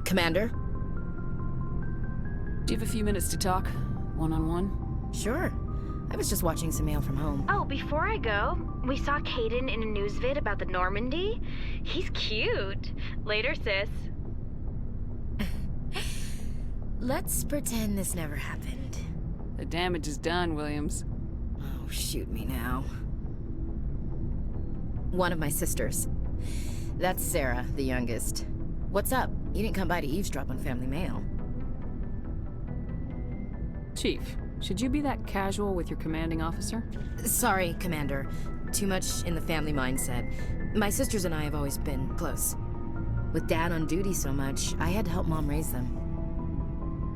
Commander? Do you have a few minutes to talk? One-on-one? Sure. I was just watching some mail from home. Oh, before I go, we saw Caden in a news vid about the Normandy. He's cute. Later, sis. Let's pretend this never happened. The damage is done, Williams. Oh, shoot me now. One of my sisters. That's Sarah, the youngest. What's up? You didn't come by to eavesdrop on family mail. Chief, should you be that casual with your commanding officer? Sorry, Commander. Too much in the family mindset. My sisters and I have always been close. With Dad on duty so much, I had to help Mom raise them.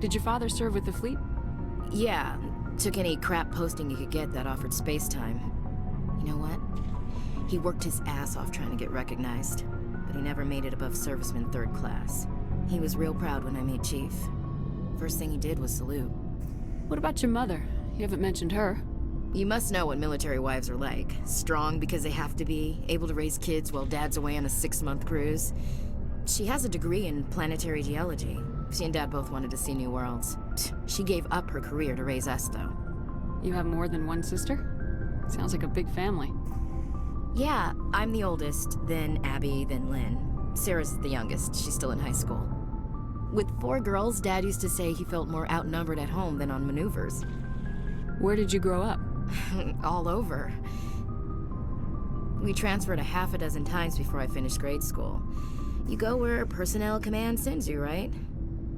Did your father serve with the fleet? Yeah, took any crap posting he could get that offered space time. You know what? He worked his ass off trying to get recognized, but he never made it above serviceman 3rd class. He was real proud when I made Chief. First thing he did was salute. What about your mother? You haven't mentioned her. You must know what military wives are like. Strong because they have to be, able to raise kids while Dad's away on a 6-month cruise. She has a degree in planetary geology. She and Dad both wanted to see new worlds. She gave up her career to raise us, though. You have more than one sister? Sounds like a big family. Yeah, I'm the oldest, then Abby, then Lynn. Sarah's the youngest. She's still in high school. With 4 girls, Dad used to say he felt more outnumbered at home than on maneuvers. Where did you grow up? All over. We transferred a half a dozen times before I finished grade school. You go where personnel command sends you, right?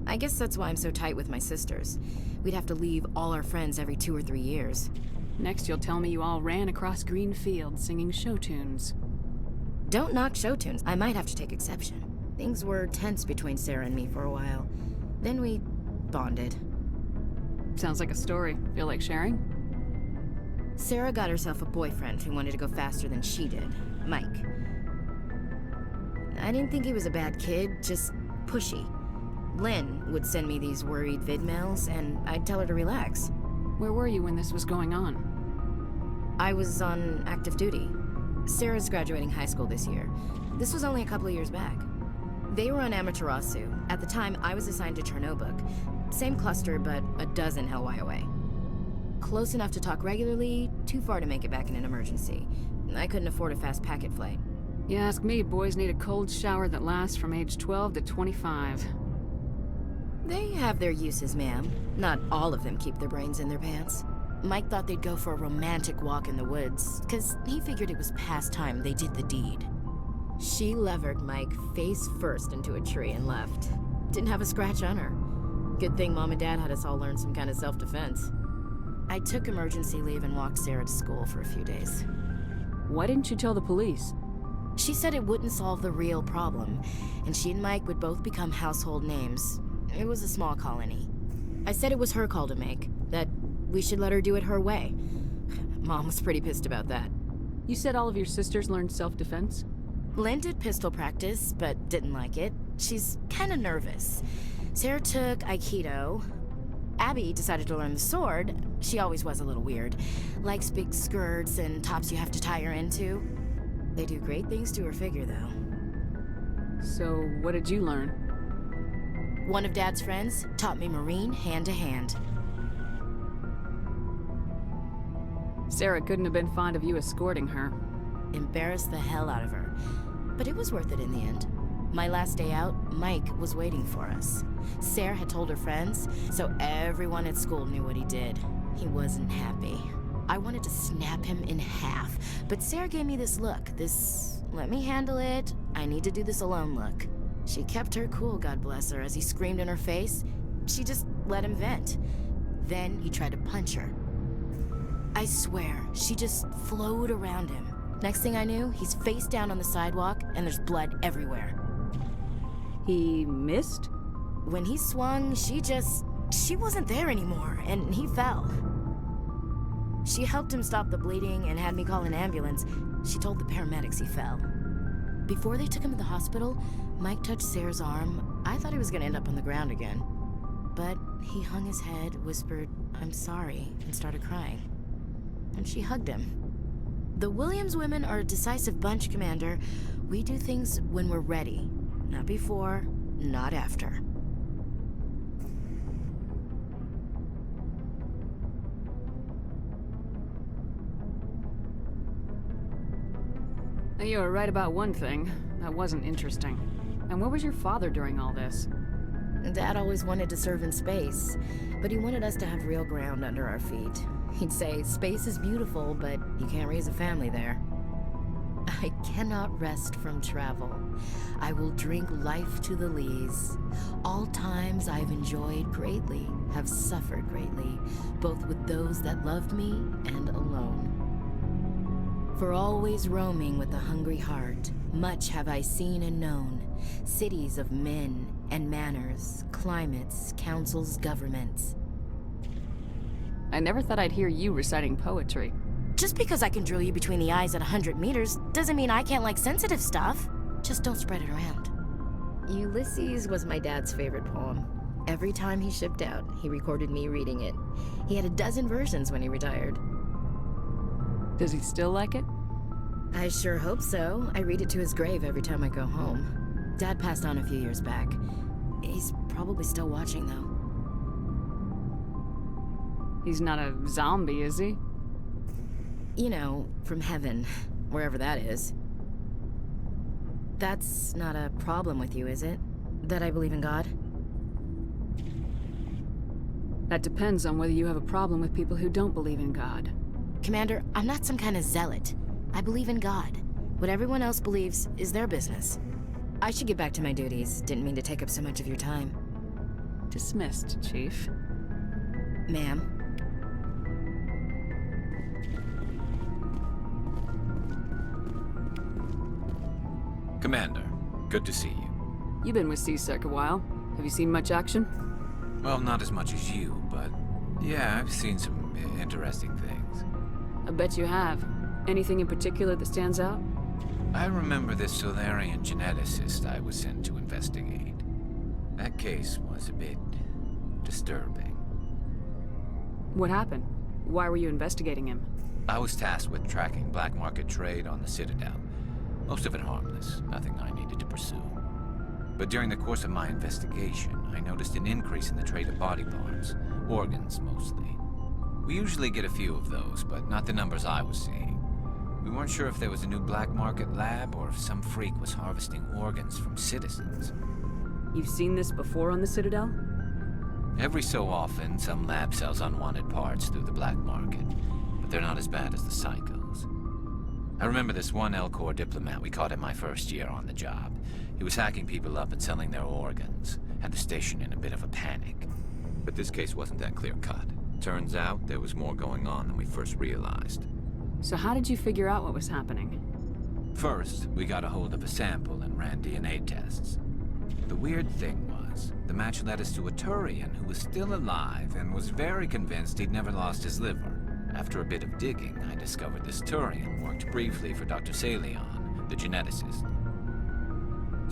I guess that's why I'm so tight with my sisters. We'd have to leave all our friends every 2 or 3 years. Next you'll tell me you all ran across green fields singing show tunes. Don't knock show tunes. I might have to take exception. Things were tense between Sarah and me for a while. Then we bonded. Sounds like a story. Feel like sharing? Sarah got herself a boyfriend who wanted to go faster than she did, Mike. I didn't think he was a bad kid, just pushy. Lynn would send me these worried vid mails, and I'd tell her to relax. Where were you when this was going on? I was on active duty. Sarah's graduating high school this year. This was only a couple of years back. They were on Amaterasu. At the time, I was assigned to Chernobog. Same cluster, but a dozen Hellwire away. Close enough to talk regularly, too far to make it back in an emergency. I couldn't afford a fast packet flight. You ask me, boys need a cold shower that lasts from age 12 to 25. They have their uses, ma'am. Not all of them keep their brains in their pants. Mike thought they'd go for a romantic walk in the woods, because he figured it was past time they did the deed. She levered Mike face first into a tree and left. Didn't have a scratch on her. Good thing Mom and Dad had us all learn some kind of self-defense. I took emergency leave and walked Sarah to school for a few days. Why didn't you tell the police? She said it wouldn't solve the real problem, and she and Mike would both become household names. It was a small colony. I said it was her call to make, that we should let her do it her way. Mom was pretty pissed about that. You said all of your sisters learned self-defense? Lynn did pistol practice, but didn't like it. She's kinda nervous. Sarah took Aikido. Abby decided to learn the sword. She always was a little weird. Likes big skirts and tops you have to tie her into. They do great things to her figure, though. So, what did you learn? One of Dad's friends taught me Marine hand-to-hand. Sarah couldn't have been fond of you escorting her. Embarrassed the hell out of her. But it was worth it in the end. My last day out, Mike was waiting for us. Sarah had told her friends, so everyone at school knew what he did. He wasn't happy. I wanted to snap him in half, but Sarah gave me this look, this let me handle it, I need to do this alone look. She kept her cool, God bless her, as he screamed in her face. She just let him vent. Then he tried to punch her. I swear, she just flowed around him. Next thing I knew, he's face down on the sidewalk, and there's blood everywhere. He missed? When he swung, she wasn't there anymore, and he fell. She helped him stop the bleeding and had me call an ambulance. She told the paramedics he fell. Before they took him to the hospital, Mike touched Sarah's arm. I thought he was gonna end up on the ground again. But he hung his head, whispered, "I'm sorry," and started crying. And she hugged him. The Williams women are a decisive bunch, Commander. We do things when we're ready. Not before, not after. You were right about one thing. That wasn't interesting. And where was your father during all this? Dad always wanted to serve in space, but he wanted us to have real ground under our feet. He'd say, space is beautiful, but you can't raise a family there. I cannot rest from travel. I will drink life to the lees. All times I've enjoyed greatly, have suffered greatly, both with those that loved me and alone. For always roaming with a hungry heart, much have I seen and known, cities of men and manners, climates, councils, governments. I never thought I'd hear you reciting poetry. Just because I can drill you between the eyes at 100 meters doesn't mean I can't like sensitive stuff. Just don't spread it around. Ulysses was my dad's favorite poem. Every time he shipped out, he recorded me reading it. He had a dozen versions when he retired. Does he still like it? I sure hope so. I read it to his grave every time I go home. Dad passed on a few years back. He's probably still watching, though. He's not a zombie, is he? You know, from heaven, wherever that is. That's not a problem with you, is it? That I believe in God? That depends on whether you have a problem with people who don't believe in God. Commander, I'm not some kind of zealot. I believe in God. What everyone else believes is their business. I should get back to my duties. Didn't mean to take up so much of your time. Dismissed, Chief. Ma'am. Commander, good to see you. You've been with C-Sec a while. Have you seen much action? Well, not as much as you, but yeah, I've seen some interesting things. I bet you have. Anything in particular that stands out? I remember this Solarian geneticist I was sent to investigate. That case was a bit disturbing. What happened? Why were you investigating him? I was tasked with tracking black market trade on the Citadel. Most of it harmless, nothing I needed to pursue. But during the course of my investigation, I noticed an increase in the trade of body parts, organs mostly. We usually get a few of those, but not the numbers I was seeing. We weren't sure if there was a new black market lab or if some freak was harvesting organs from citizens. You've seen this before on the Citadel? Every so often, some lab sells unwanted parts through the black market, but they're not as bad as the psychos. I remember this one L-Corps diplomat we caught in my first year on the job. He was hacking people up and selling their organs, had the station in a bit of a panic. But this case wasn't that clear-cut. Turns out there was more going on than we first realized. So how did you figure out what was happening? First, we got a hold of a sample and ran DNA tests. The weird thing was, the match led us to a Turian who was still alive and was very convinced he'd never lost his liver. After a bit of digging, I discovered this Turian worked briefly for Dr. Salion, the geneticist.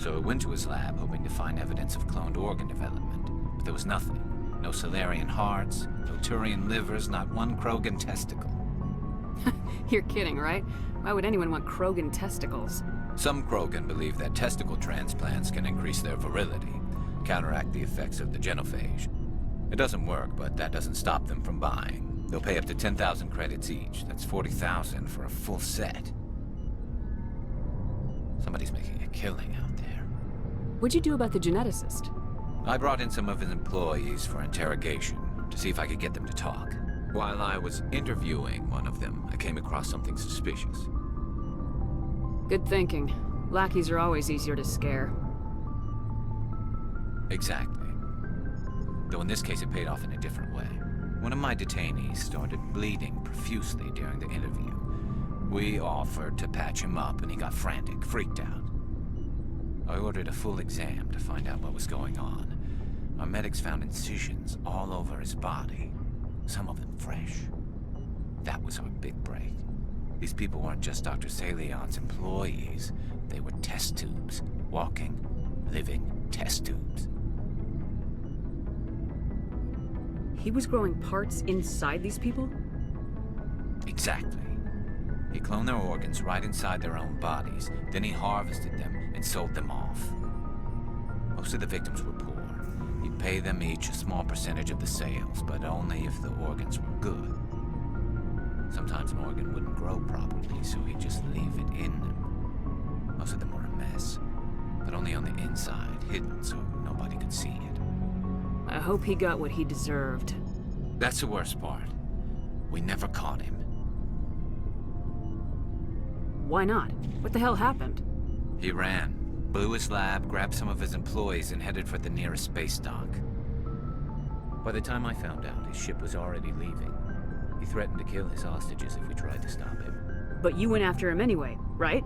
So I went to his lab hoping to find evidence of cloned organ development, but there was nothing. No Solarian hearts, no Turian livers, not one Krogan testicle. You're kidding, right? Why would anyone want Krogan testicles? Some Krogan believe that testicle transplants can increase their virility, counteract the effects of the genophage. It doesn't work, but that doesn't stop them from buying. They'll pay up to 10,000 credits each. That's 40,000 for a full set. Somebody's making a killing out there. What'd you do about the geneticist? I brought in some of his employees for interrogation to see if I could get them to talk. While I was interviewing one of them, I came across something suspicious. Good thinking. Lackeys are always easier to scare. Exactly. Though in this case it paid off in a different way. One of my detainees started bleeding profusely during the interview. We offered to patch him up and he got frantic, freaked out. I ordered a full exam to find out what was going on. Our medics found incisions all over his body, some of them fresh. That was our big break. These people weren't just Dr. Salion's employees. They were test tubes. Walking, living test tubes. He was growing parts inside these people? Exactly. He cloned their organs right inside their own bodies. Then he harvested them and sold them off. Most of the victims were poor. He'd pay them each a small percentage of the sales, but only if the organs were good. Sometimes an organ wouldn't grow properly, so he'd just leave it in them. Most of them were a mess, but only on the inside, hidden so nobody could see it. I hope he got what he deserved. That's the worst part. We never caught him. Why not? What the hell happened? He ran, blew his lab, grabbed some of his employees, and headed for the nearest space dock. By the time I found out, his ship was already leaving. He threatened to kill his hostages if we tried to stop him. But you went after him anyway, right?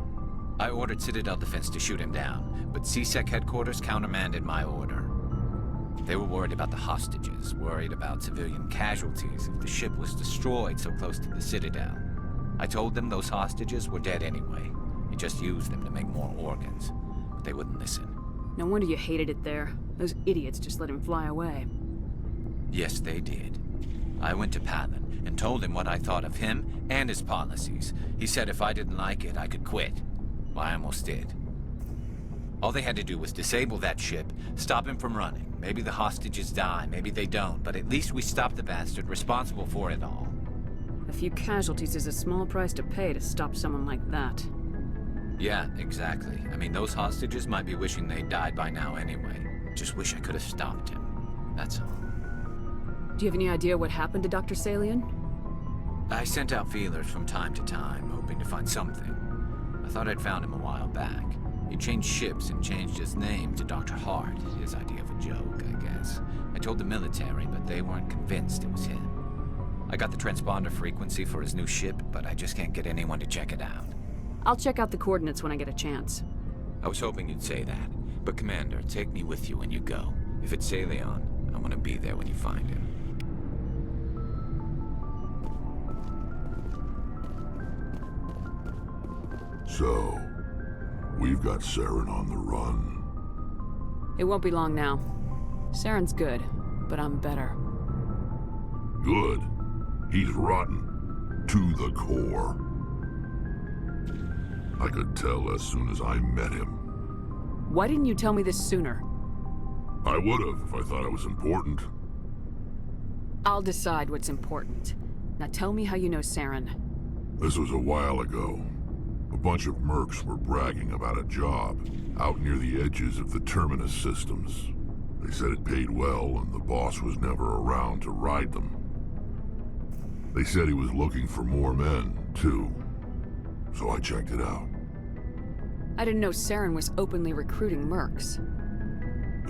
I ordered Citadel Defense to shoot him down, but C-Sec headquarters countermanded my order. They were worried about the hostages, worried about civilian casualties if the ship was destroyed so close to the Citadel. I told them those hostages were dead anyway. He just used them to make more organs, but they wouldn't listen. No wonder you hated it there. Those idiots just let him fly away. Yes, they did. I went to Palin and told him what I thought of him and his policies. He said if I didn't like it, I could quit. Well, I almost did. All they had to do was disable that ship, stop him from running. Maybe the hostages die, maybe they don't, but at least we stopped the bastard responsible for it all. A few casualties is a small price to pay to stop someone like that. Yeah, exactly. I mean, those hostages might be wishing they'd died by now anyway. Just wish I could have stopped him. That's all. Do you have any idea what happened to Dr. Salian? I sent out feelers from time to time, hoping to find something. I thought I'd found him a while back. He changed ships and changed his name to Dr. Hart, his idea of a joke, I guess. I told the military, but they weren't convinced it was him. I got the transponder frequency for his new ship, but I just can't get anyone to check it out. I'll check out the coordinates when I get a chance. I was hoping you'd say that, but Commander, take me with you when you go. If it's Salion, I want to be there when you find him. So, we've got Saren on the run. It won't be long now. Saren's good, but I'm better. Good. He's rotten. To the core. I could tell as soon as I met him. Why didn't you tell me this sooner? I would've if I thought it was important. I'll decide what's important. Now tell me how you know Saren. This was a while ago. A bunch of mercs were bragging about a job out near the edges of the Terminus systems. They said it paid well and the boss was never around to ride them. They said he was looking for more men, too. So I checked it out. I didn't know Saren was openly recruiting mercs.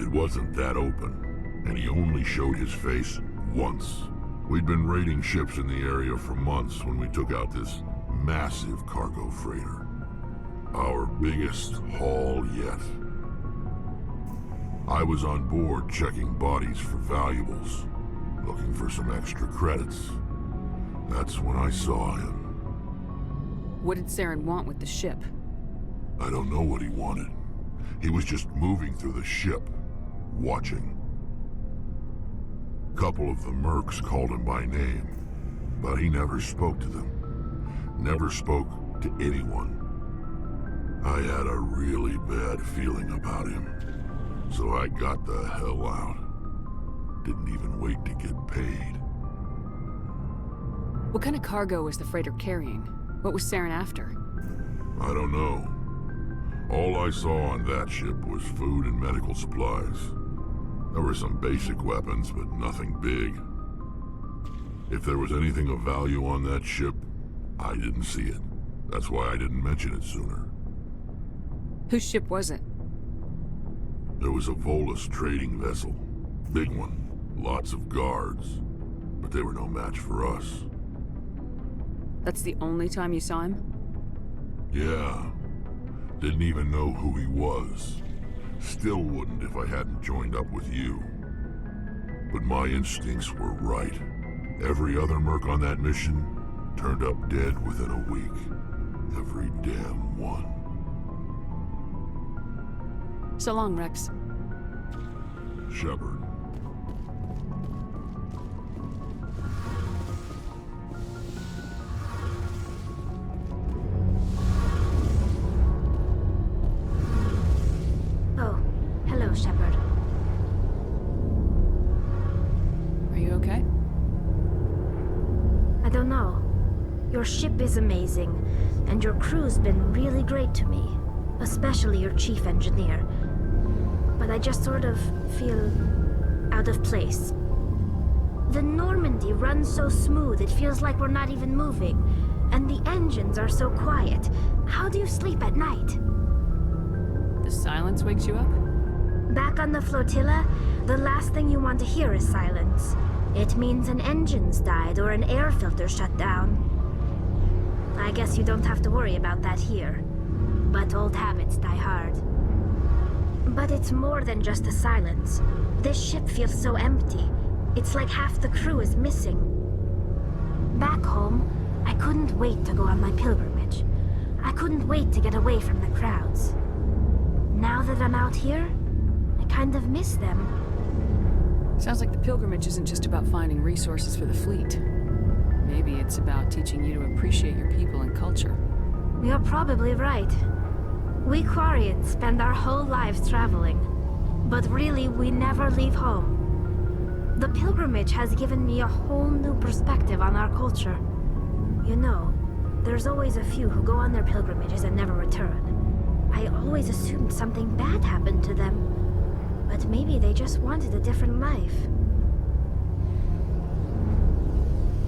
It wasn't that open, and he only showed his face once. We'd been raiding ships in the area for months when we took out this massive cargo freighter. Our biggest haul yet. I was on board checking bodies for valuables, looking for some extra credits. That's when I saw him. What did Saren want with the ship? I don't know what he wanted. He was just moving through the ship, watching. A couple of the mercs called him by name, but he never spoke to them. Never spoke to anyone. I had a really bad feeling about him, so I got the hell out. Didn't even wait to get paid. What kind of cargo was the freighter carrying? What was Saren after? I don't know. All I saw on that ship was food and medical supplies. There were some basic weapons, but nothing big. If there was anything of value on that ship, I didn't see it. That's why I didn't mention it sooner. Whose ship was it? There was a Volus trading vessel. Big one. Lots of guards. But they were no match for us. That's the only time you saw him? Yeah. Didn't even know who he was. Still wouldn't if I hadn't joined up with you. But my instincts were right. Every other merc on that mission turned up dead within a week. Every damn one. So long, Rex. Shepard. Oh, hello, Shepard. your ship is amazing, and your crew's been really great to me, especially your chief engineer. But I just sort of feel out of place. The Normandy runs so smooth it feels like we're not even moving, and the engines are so quiet. How do you sleep at night? The silence wakes you up? Back on the flotilla, the last thing you want to hear is silence. It means an engine's died or an air filter shut down. I guess you don't have to worry about that here. But old habits die hard. But it's more than just the silence. This ship feels so empty. It's like half the crew is missing. Back home, I couldn't wait to go on my pilgrimage. I couldn't wait to get away from the crowds. Now that I'm out here, I kind of miss them. Sounds like the pilgrimage isn't just about finding resources for the fleet. Maybe it's about teaching you to appreciate your people and culture. You're probably right. We Quarians spend our whole lives traveling, but really we never leave home. The pilgrimage has given me a whole new perspective on our culture. You know, there's always a few who go on their pilgrimages and never return. I always assumed something bad happened to them. But maybe they just wanted a different life.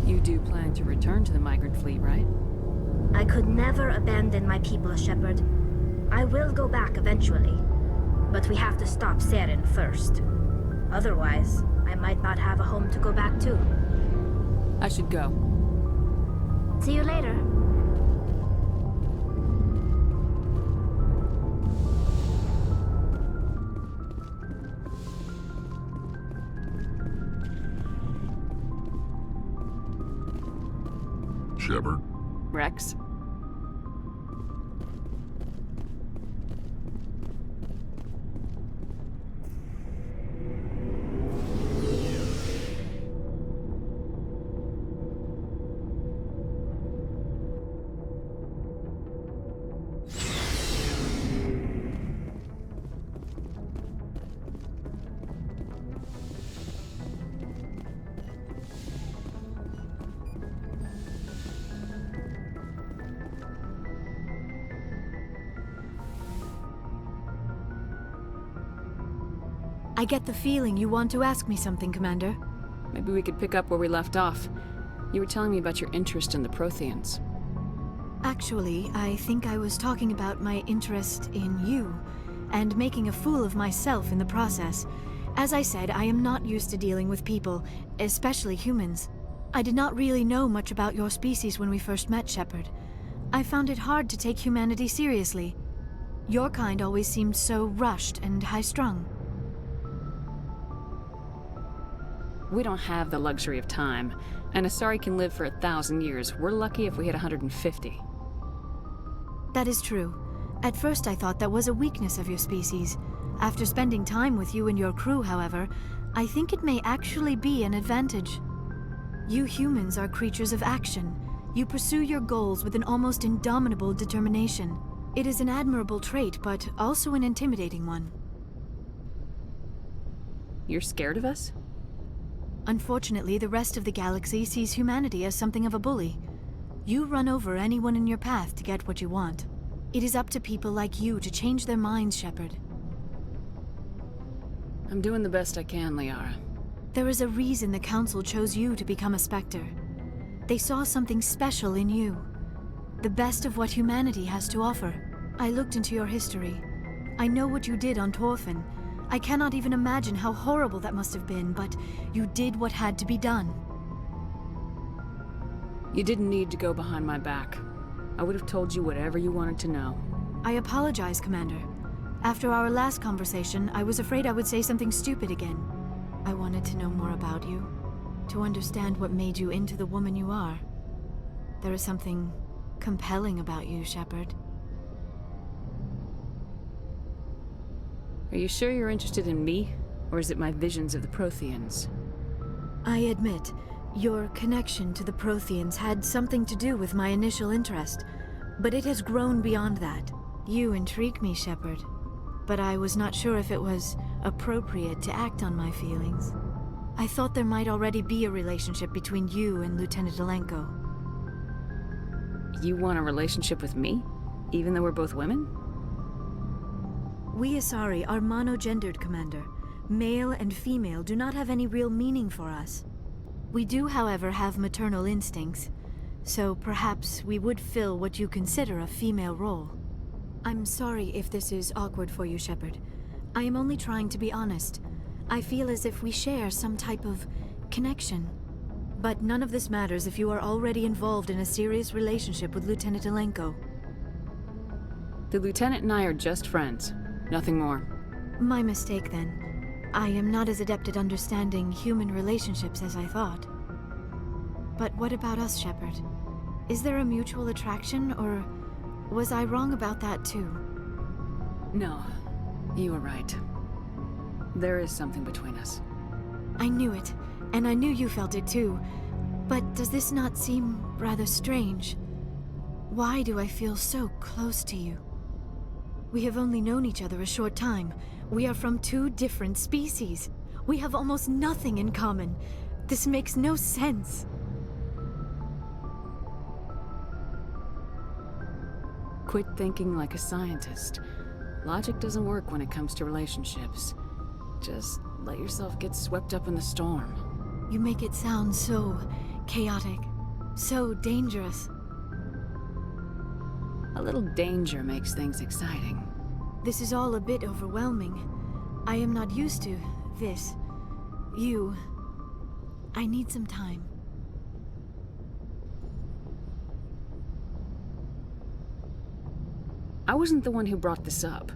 You do plan to return to the migrant fleet, right? I could never abandon my people, Shepard. I will go back eventually. But we have to stop Saren first. Otherwise, I might not have a home to go back to. I should go. See you later. Shepard, Rex? I get the feeling you want to ask me something, Commander. Maybe we could pick up where we left off. You were telling me about your interest in the Protheans. Actually, I think I was talking about my interest in you, and making a fool of myself in the process. As I said, I am not used to dealing with people, especially humans. I did not really know much about your species when we first met, Shepard. I found it hard to take humanity seriously. Your kind always seemed so rushed and high-strung. We don't have the luxury of time, and Asari can live for 1,000 years. We're lucky if we hit 150. That is true. At first I thought that was a weakness of your species. After spending time with you and your crew, however, I think it may actually be an advantage. You humans are creatures of action. You pursue your goals with an almost indomitable determination. It is an admirable trait, but also an intimidating one. You're scared of us? Unfortunately, the rest of the galaxy sees humanity as something of a bully. You run over anyone in your path to get what you want. It is up to people like you to change their minds, Shepard. I'm doing the best I can, Liara. There is a reason the Council chose you to become a Spectre. They saw something special in you. The best of what humanity has to offer. I looked into your history. I know what you did on Torfin. I cannot even imagine how horrible that must have been, but you did what had to be done. You didn't need to go behind my back. I would have told you whatever you wanted to know. I apologize, Commander. After our last conversation, I was afraid I would say something stupid again. I wanted to know more about you, to understand what made you into the woman you are. There is something compelling about you, Shepard. Are you sure you're interested in me, or is it my visions of the Protheans? I admit, your connection to the Protheans had something to do with my initial interest, but it has grown beyond that. You intrigue me, Shepard, but I was not sure if it was appropriate to act on my feelings. I thought there might already be a relationship between you and Lieutenant Alenko. You want a relationship with me? Even though we're both women? We Asari are monogendered, Commander. Male and female do not have any real meaning for us. We do, however, have maternal instincts, so perhaps we would fill what you consider a female role. I'm sorry if this is awkward for you, Shepard. I am only trying to be honest. I feel as if we share some type of connection. But none of this matters if you are already involved in a serious relationship with Lieutenant Alenko. The Lieutenant and I are just friends. Nothing more. My mistake, then. I am not as adept at understanding human relationships as I thought. But what about us, Shepard? Is there a mutual attraction, or was I wrong about that too? No, you were right. There is something between us. I knew it, and I knew you felt it too. But does this not seem rather strange? Why do I feel so close to you? We have only known each other a short time. We are from two different species. We have almost nothing in common. This makes no sense. Quit thinking like a scientist. Logic doesn't work when it comes to relationships. Just let yourself get swept up in the storm. You make it sound so chaotic, so dangerous. A little danger makes things exciting. This is all a bit overwhelming. I am not used to this. You. I need some time. I wasn't the one who brought this up.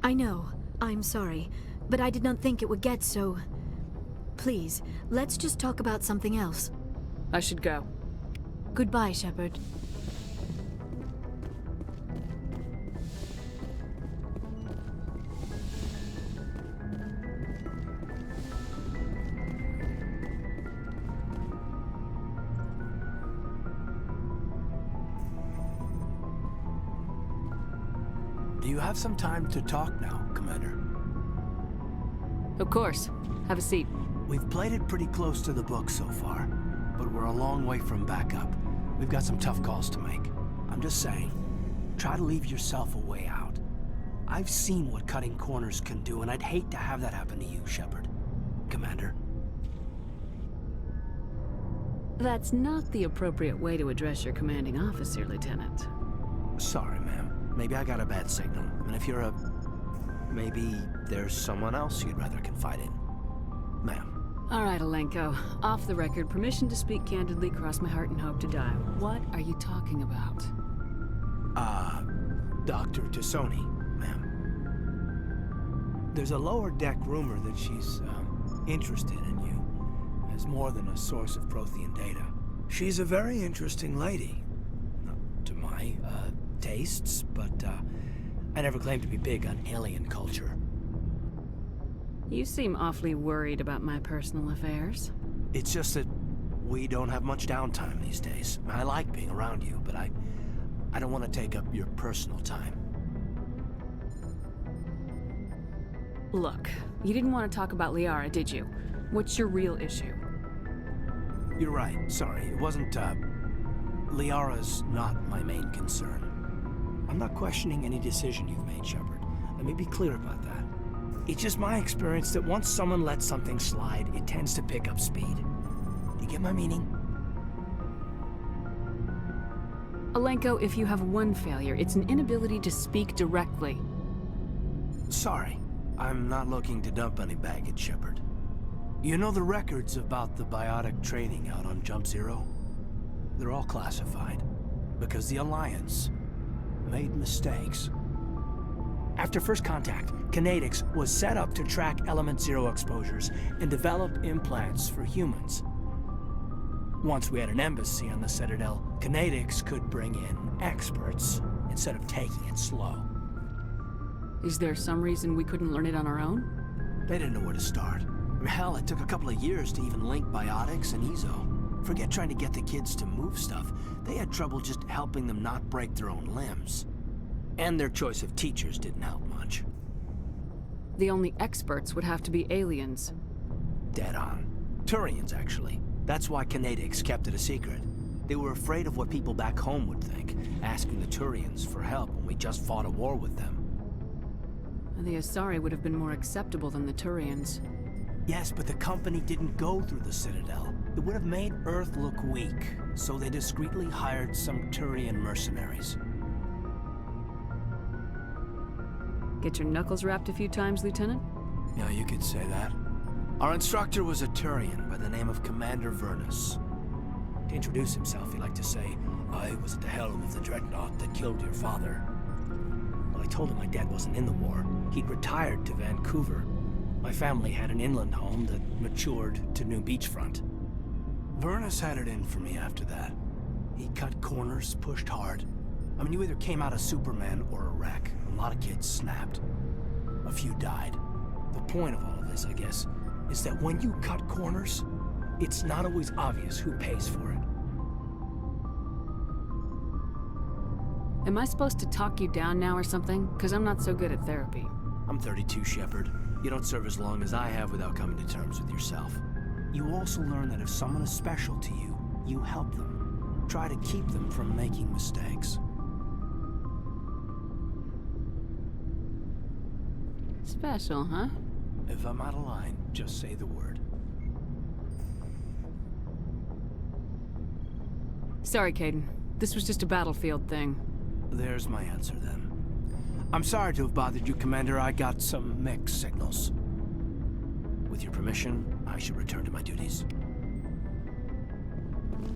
I know. I'm sorry. But I did not think it would get so... Please, let's just talk about something else. I should go. Goodbye, Shepard. Do you have some time to talk now, Commander? Of course. Have a seat. We've played it pretty close to the book so far, but we're a long way from backup. We've got some tough calls to make. I'm just saying, try to leave yourself a way out. I've seen what cutting corners can do, and I'd hate to have that happen to you, Shepard. Commander. That's not the appropriate way to address your commanding officer, Lieutenant. Sorry, ma'am. Maybe I got a bad signal. And if you're a... maybe there's someone else you'd rather confide in. Ma'am. All right, Alenko. Off the record, permission to speak candidly, cross my heart and hope to die. What are you talking about? Dr. Tassoni, ma'am. There's a lower deck rumor that she's, interested in you as more than a source of Prothean data. She's a very interesting lady. Not to my, tastes, but, I never claimed to be big on alien culture. You seem awfully worried about my personal affairs. It's just that we don't have much downtime these days. I like being around you, but I don't want to take up your personal time. Look, you didn't want to talk about Liara, did you? What's your real issue? You're right. Sorry. It wasn't, Liara's not my main concern. I'm not questioning any decision you've made, Shepard. Let me be clear about that. It's just my experience that once someone lets something slide, it tends to pick up speed. Do you get my meaning? Alenko, if you have one failure, it's an inability to speak directly. Sorry. I'm not looking to dump any baggage, Shepard. You know the records about the biotic trading out on Jump Zero? They're all classified. Because the Alliance made mistakes. After first contact, Kinetics was set up to track Element Zero exposures and develop implants for humans. Once we had an embassy on the Citadel, Kinetics could bring in experts instead of taking it slow. Is there some reason we couldn't learn it on our own? They didn't know where to start. Hell, it took a couple of years to even link biotics and EZO. Forget trying to get the kids to move stuff. They had trouble just helping them not break their own limbs. And their choice of teachers didn't help much. The only experts would have to be aliens. Dead on. Turians, actually. That's why Kinetics kept it a secret. They were afraid of what people back home would think, asking the Turians for help when we just fought a war with them. The Asari would have been more acceptable than the Turians. Yes, but the company didn't go through the Citadel. It would have made Earth look weak, so they discreetly hired some Turian mercenaries. Get your knuckles rapped a few times, Lieutenant? Yeah, you could say that. Our instructor was a Turian by the name of Commander Vernus. To introduce himself, he liked to say, "I was at the helm of the dreadnought that killed your father." Well, I told him my dad wasn't in the war. He'd retired to Vancouver. My family had an inland home that matured to New Beachfront. Vernus had it in for me after that. He cut corners, pushed hard. I mean, you either came out a Superman or a wreck. A lot of kids snapped. A few died. The point of all of this, I guess, is that when you cut corners, it's not always obvious who pays for it. Am I supposed to talk you down now or something? Because I'm not so good at therapy. I'm 32, Shepard. You don't serve as long as I have without coming to terms with yourself. You also learn that if someone is special to you, you help them. Try to keep them from making mistakes. Special, huh? If I'm out of line, just say the word. Sorry, Caden. This was just a battlefield thing. There's my answer, then. I'm sorry to have bothered you, Commander. I got some mixed signals. With your permission, I should return to my duties.